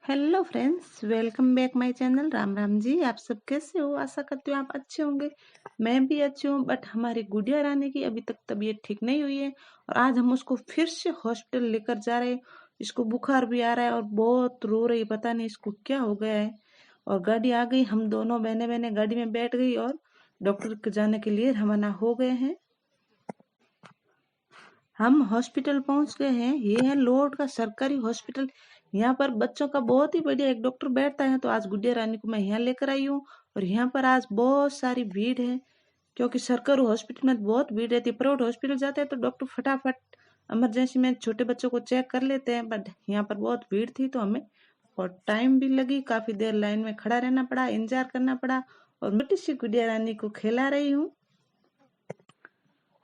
Hello friends, welcome back my channel. Ram Ram ji. आप सब कैसे हो? आशा करती हूँ आप अच्छे होंगे। मैं भी अच्छी हूँ, बट हमारी गुड़िया रानी की अभी तक तबीयत ठीक नहीं हुई है और आज हम उसको फिर से हॉस्पिटल लेकर जा रहे हैं। इसको बुखार भी आ रहा है और बहुत रो रही है, पता नहीं इसको क्या हो गया है। और गाड़ी आ गई, हम दोनों बहने बहने गाड़ी में बैठ गई और डॉक्टर के जाने के लिए रवाना हो गए हैं। हम हॉस्पिटल पहुंच गए हैं। ये है लोड का सरकारी हॉस्पिटल। यहाँ पर बच्चों का बहुत ही बढ़िया एक डॉक्टर बैठता है। तो आज गुड़िया रानी को मैं यहाँ लेकर आई हूँ और यहाँ पर आज बहुत सारी भीड़ है, क्योंकि सरकारी हॉस्पिटल में बहुत भीड़ रहती है। प्राइवेट हॉस्पिटल जाते हैं तो डॉक्टर फटाफट इमरजेंसी में छोटे बच्चों को चेक कर लेते हैं, बट यहाँ पर बहुत भीड़ थी तो हमें और टाइम भी लगी, काफी देर लाइन में खड़ा रहना पड़ा, इंतजार करना पड़ा। और छोटी सी गुड़िया रानी को खिला रही हूँ।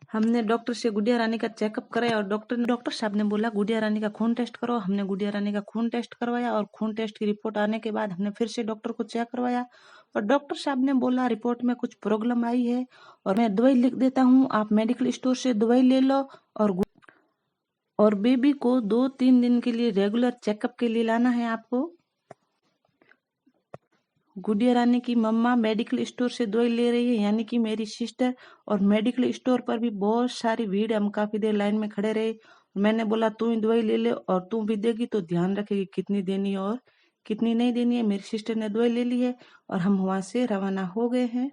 हमने डॉक्टर से गुड़िया रानी का चेकअप कराया और डॉक्टर साहब ने बोला गुड़िया रानी का खून टेस्ट करो। हमने गुड़िया रानी का खून टेस्ट करवाया और खून टेस्ट की रिपोर्ट आने के बाद हमने फिर से डॉक्टर को चेक करवाया और डॉक्टर साहब ने बोला रिपोर्ट में कुछ प्रॉब्लम आई है और मैं दवाई लिख देता हूँ, आप मेडिकल स्टोर से दवाई ले लो। और बेबी को 2-3 दिन के लिए रेगुलर चेकअप के लिए लाना है आपको। गुड़िया रानी की मम्मा मेडिकल स्टोर से दवाई ले रही है, यानी कि मेरी सिस्टर। और मेडिकल स्टोर पर भी बहुत सारी भीड़ है, हम काफी देर लाइन में खड़े रहे। मैंने बोला तू ही दवाई ले ले और तू भी देगी तो ध्यान रखेगी कितनी देनी है और कितनी नहीं देनी है। मेरी सिस्टर ने दवाई ले ली है और हम वहां से रवाना हो गए हैं।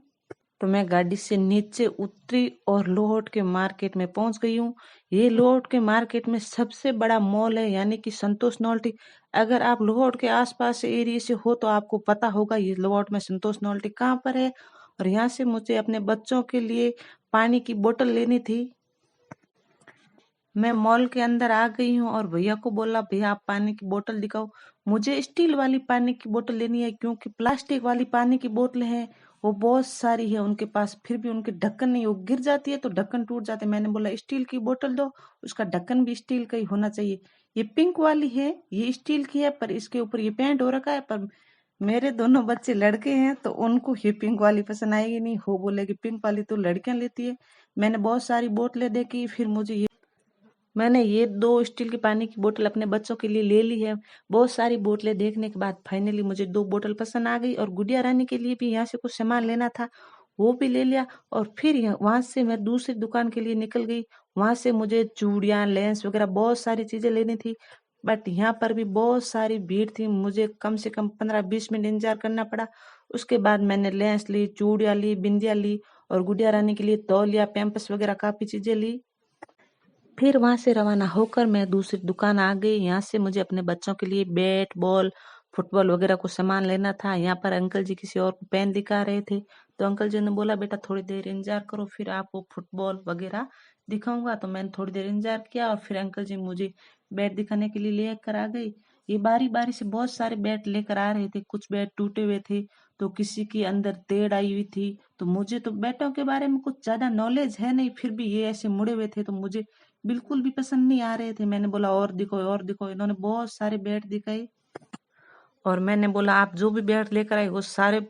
तो मैं गाड़ी से नीचे उतरी और लोहट के मार्केट में पहुंच गई हूँ। ये लोहट के मार्केट में सबसे बड़ा मॉल है, यानी कि संतोष नोल्टी। अगर आप लोहट के आसपास एरिया से हो तो आपको पता होगा ये लोहट में संतोष नोल्टी कहाँ पर है। और यहाँ से मुझे अपने बच्चों के लिए पानी की बोतल लेनी थी। मैं मॉल के अंदर आ गई हूँ और भैया को बोला भैया आप पानी की बोतल दिखाओ। मुझे स्टील वाली पानी की बोतल लेनी है, क्योंकि प्लास्टिक वाली पानी की बोतल है वो बहुत सारी है उनके पास, फिर भी उनके ढक्कन नहीं, वो गिर जाती है तो ढक्कन टूट जाते हैं। मैंने बोला स्टील की बोतल दो, उसका ढक्कन भी स्टील का ही होना चाहिए। ये पिंक वाली है, ये स्टील की है पर इसके ऊपर ये पेंट हो रखा है। पर मेरे दोनों बच्चे लड़के हैं तो उनको ये पिंक वाली पसंद आएगी नहीं, वो बोलेगी पिंक वाली तो लड़कियां लेती है। मैंने बहुत सारी बोतलें देखी, फिर मैंने ये 2 स्टील की पानी की बोतल अपने बच्चों के लिए ले ली है। बहुत सारी बोतलें देखने के बाद फाइनली मुझे 2 बोतल पसंद आ गई और गुड़िया रानी के लिए भी यहाँ से कुछ सामान लेना था, वो भी ले लिया। और फिर वहां से मैं दूसरी दुकान के लिए निकल गई। वहां से मुझे चूड़ियां, लेंस वगैरह बहुत सारी चीजें लेनी थी, बट यहाँ पर भी बहुत सारी भीड़ थी, मुझे कम से कम 15-20 मिनट इंतजार करना पड़ा। उसके बाद मैंने लेंस ली, चूड़ियां ली, बिंदिया ली और गुड़िया रानी के लिए तौलिया, पैम्पर्स वगैरह काफी चीजें ली। फिर वहां से रवाना होकर मैं दूसरी दुकान आ गई। यहाँ से मुझे अपने बच्चों के लिए बैट बॉल, फुटबॉल वगैरह को सामान लेना था। यहाँ पर अंकल जी किसी और को पेन दिखा रहे थे, तो अंकल जी ने बोला बेटा थोड़ी देर इंतजार करो, फिर आपको फुटबॉल वगैरह दिखाऊंगा। तो मैंने थोड़ी देर इंतजार किया और फिर अंकल जी मुझे बैट दिखाने के लिए लेकर आ गई। ये बारी बारी से बहुत सारे बैट लेकर आ रहे थे, कुछ बैट टूटे हुए थे तो किसी की अंदर तेड़ आई हुई थी। तो मुझे तो बैटों के बारे में कुछ ज्यादा नॉलेज है नहीं, फिर भी ये ऐसे मुड़े हुए थे तो मुझे बिल्कुल भी पसंद नहीं आ रहे थे। मैंने बोला और दिखो और दिखो, इन्होंने बहुत सारे बैट दिखाए और मैंने बोला आप जो भी बैट लेकर आए वो सारे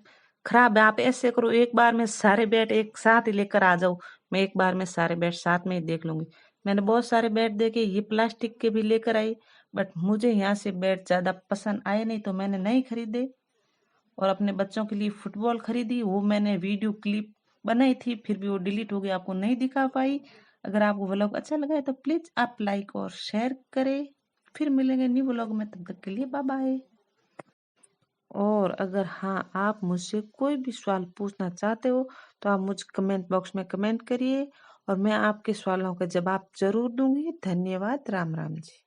खराब है, आप ऐसे करो एक बार में सारे बैट एक साथ ही लेकर आ जाओ, मैं एक बार में सारे बैट साथ में ही देख लूंगी। मैंने बहुत सारे बैट देखे, ये प्लास्टिक के भी लेकर आई, बट मुझे यहाँ से बैट ज्यादा पसंद आए नहीं तो मैंने नहीं खरीदे। और अपने बच्चों के लिए फुटबॉल खरीदी, वो मैंने वीडियो क्लिप बनाई थी, फिर भी वो डिलीट हो गई, आपको नहीं दिखा पाई। अगर आपको व्लॉग अच्छा लगा है तो प्लीज आप लाइक और शेयर करें। फिर मिलेंगे न्यू व्लॉग में, तब तक के लिए बाय बाय। और अगर हाँ आप मुझसे कोई भी सवाल पूछना चाहते हो तो आप मुझे कमेंट बॉक्स में कमेंट करिए और मैं आपके सवालों का जवाब जरूर दूंगी। धन्यवाद। राम राम जी।